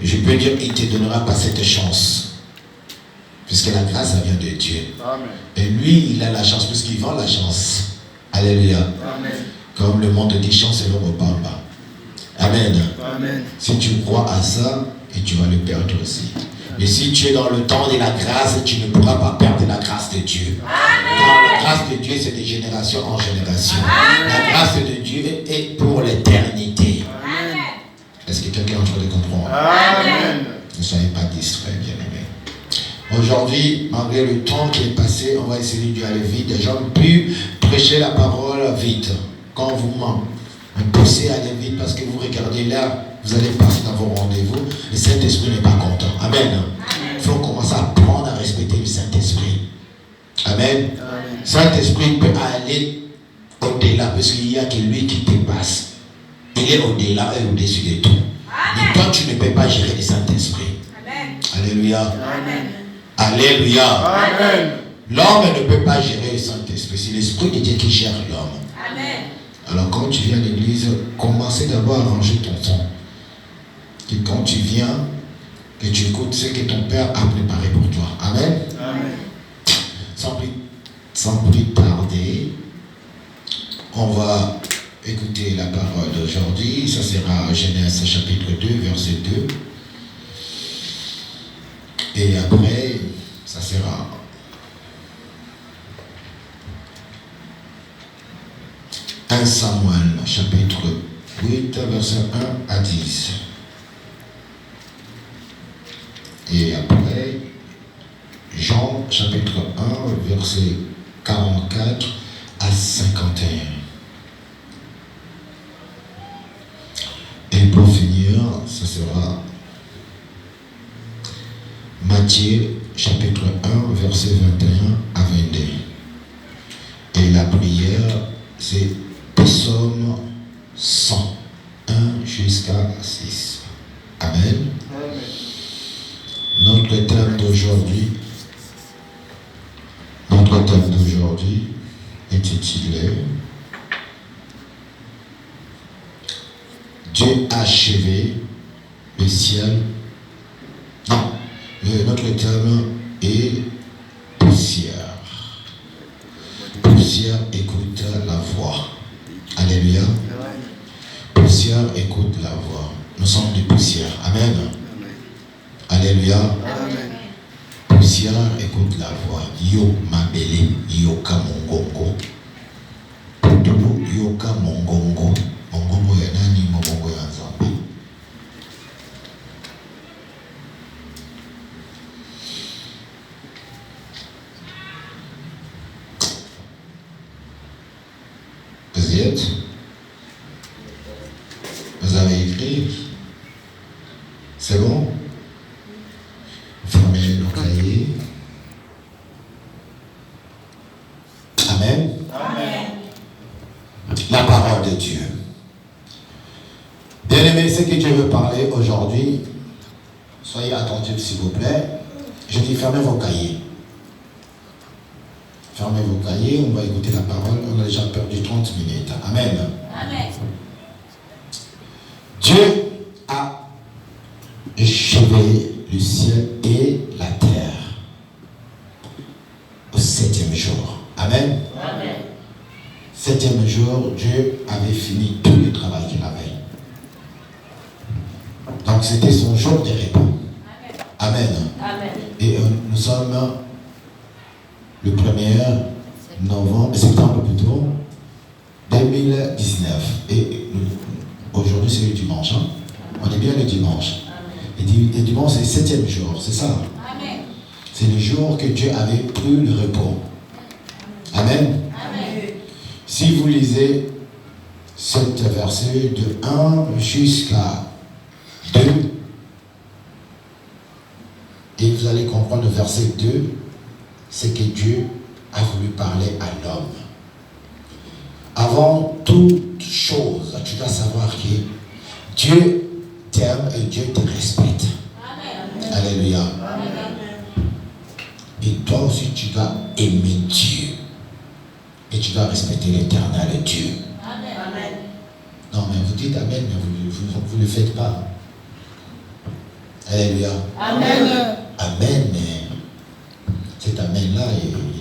Je peux dire, il ne te donnera pas cette chance. Puisque la grâce, ça vient de Dieu. Amen. Et lui, il a la chance, puisqu'il vend la chance. Alléluia. Amen. Comme le monde dit, chance et l'homme ne parle pas. Amen. Amen. Si tu crois à ça, et tu vas le perdre aussi. Mais si tu es dans le temps de la grâce, tu ne pourras pas perdre la grâce de Dieu. Car la grâce de Dieu, c'est de génération en génération. La grâce de Dieu est pour l'éternité. Est-ce que quelqu'un est en train de comprendre? Amen. Ne soyez pas distraits, bien-aimés. Aujourd'hui, malgré le temps qui est passé, on va essayer d'y aller vite. Les gens ont pu prêcher la parole vite. Quand vous poussez à aller vite parce que vous regardez là, vous allez passer dans vos rendez-vous. Le Saint-Esprit n'est pas content. Amen. Il faut commencer à apprendre à respecter le Saint-Esprit. Amen. Le Saint-Esprit peut aller au-delà parce qu'il n'y a que lui qui te passe. Il est au-delà et au-dessus de tout. Et toi, tu ne peux pas gérer le Saint-Esprit. Alléluia. Amen. Alléluia. Amen. L'homme ne peut pas gérer le Saint-Esprit. C'est l'Esprit de Dieu qui gère l'homme. Amen. Alors quand tu viens à l'église, commencez d'abord à ranger ton temps. Et quand tu viens, que tu écoutes ce que ton Père a préparé pour toi. Amen. Amen. Sans plus tarder, on va écouter la parole d'aujourd'hui. Ça sera Genèse chapitre 2, verset 2. Et après, ça sera un Samuel chapitre 8, verset 1 à 10. Et après, Jean chapitre 1, verset 44 à 51. Et pour finir, ce sera Matthieu chapitre 1, verset 21 à 22. Et la prière, c'est Psaume 101 jusqu'à 6. Amen. Notre thème d'aujourd'hui est intitulé Dieu a achevé le ciel. Non, notre thème est poussière. Poussière écoute la voix. Alléluia. Poussière écoute la voix. Nous sommes des poussières. Amen. Alléluia. Amen. Poussière écoute la voix. Yo mabele, yo kamongongo. Putubu, yo kamongongo. Mongongo ya nani, mongongo ya nzambe. Vous y êtes? Vous avez écrit? C'est bon? Fermez nos cahiers. Amen. Amen. La parole de Dieu. Bien-aimés, ce que Dieu veut parler aujourd'hui, soyez attentifs s'il vous plaît. Je dis fermez vos cahiers. Fermez vos cahiers, on va écouter la parole. On a déjà perdu 30 minutes. Amen. Amen. Dieu a achevé le ciel et la terre au 7e jour. Amen. Amen. 7e jour, Dieu avait fini tout le travail qu'il avait. Donc c'était son jour de repos. Amen. Amen. Et nous sommes le 1er novembre, septembre plutôt, 2019. Et aujourd'hui c'est le dimanche. Hein? On est bien le dimanche. Et dimanche c'est le 7e jour, c'est ça? Amen. C'est le jour que Dieu avait pris le repos. Amen. Amen. Si vous lisez cet verset de 1 jusqu'à 2, et vous allez comprendre le verset 2, c'est que Dieu a voulu parler à l'homme. Avant toute chose, tu dois savoir que Dieu t'aime et Dieu te respecte. Amen. Alléluia. Amen. Et toi aussi, tu dois aimer Dieu. Et tu dois respecter l'éternel Dieu. Amen. Non, mais vous dites Amen, mais vous ne le faites pas. Alléluia. Amen. Amen. Cet amen-là,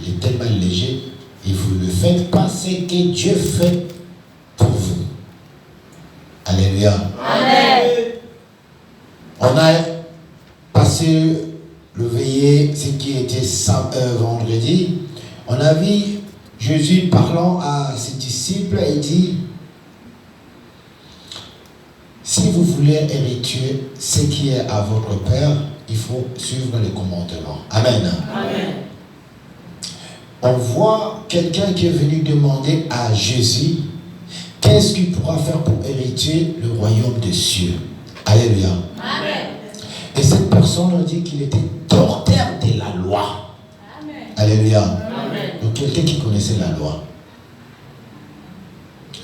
il est tellement léger. Et vous ne faites pas ce que Dieu fait pour vous. Alléluia. Amen. On a passé le veillé, ce qui était vendredi. On a vu Jésus parlant à ses disciples et dit: si vous voulez hériter ce qui est à votre Père, il faut suivre les commandements. Amen. Amen. On voit quelqu'un qui est venu demander à Jésus qu'est-ce qu'il pourra faire pour hériter le royaume des cieux. Alléluia. Amen. Et cette personne a dit qu'il était docteur de la loi. Amen. Alléluia. Amen. Donc quelqu'un qui connaissait la loi.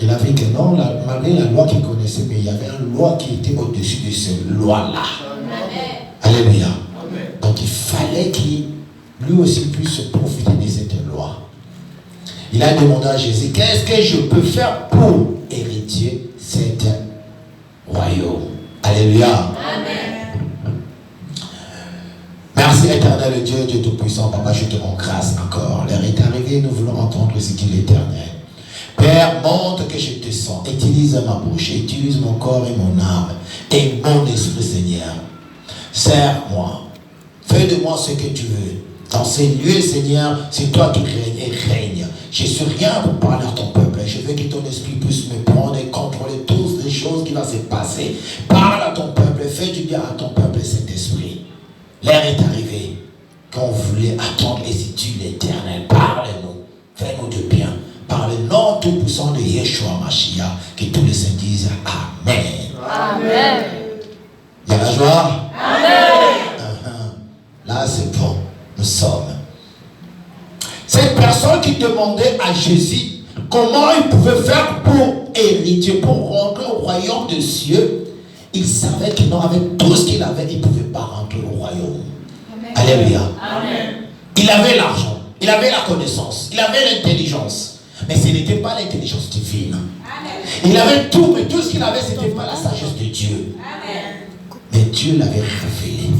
Il a vu que non, malgré la loi qu'il connaissait, mais il y avait une loi qui était au-dessus de cette loi-là. Amen. Alléluia. Amen. Donc il fallait qu'il lui aussi puisse profiter de cette loi. Il a demandé à Jésus: qu'est-ce que je peux faire pour hériter cet royaume? Alléluia. Amen. Merci éternel Dieu, Dieu Tout-Puissant. Papa, je te rends grâce encore. L'heure est arrivée, nous voulons entendre ce qu'il est éternel. Père, montre que je te sens. Utilise ma bouche, utilise mon corps et mon âme et mon esprit, Seigneur. Sers-moi. Fais de moi ce que tu veux. Dans ces lieux, Seigneur, c'est toi qui règnes et règnes. Je ne suis rien pour parler à ton peuple. Je veux que ton esprit puisse me prendre et contrôler toutes les choses qui vont se passer. Parle à ton peuple, fais du bien à ton peuple, Saint-Esprit. L'heure est arrivée. Quand vous voulez attendre les études l'éternel, parlez-nous. Fais-nous du bien. Par le nom tout-puissant de Yeshua Mashiach, que tous les saints disent Amen. Amen. Il y a la joie? Amen. Là, c'est bon. Nous sommes. Cette personne qui demandait à Jésus comment il pouvait faire pour hériter, pour rentrer au royaume des cieux, il savait qu'il n'avait tout ce qu'il avait, il ne pouvait pas rentrer au royaume. Amen. Alléluia. Amen. Il avait l'argent, il avait la connaissance, il avait l'intelligence. Mais ce n'était pas l'intelligence divine. Amen. Il avait tout, mais tout ce qu'il avait, ce n'était pas la sagesse de Dieu. Amen. Mais Dieu l'avait révélé.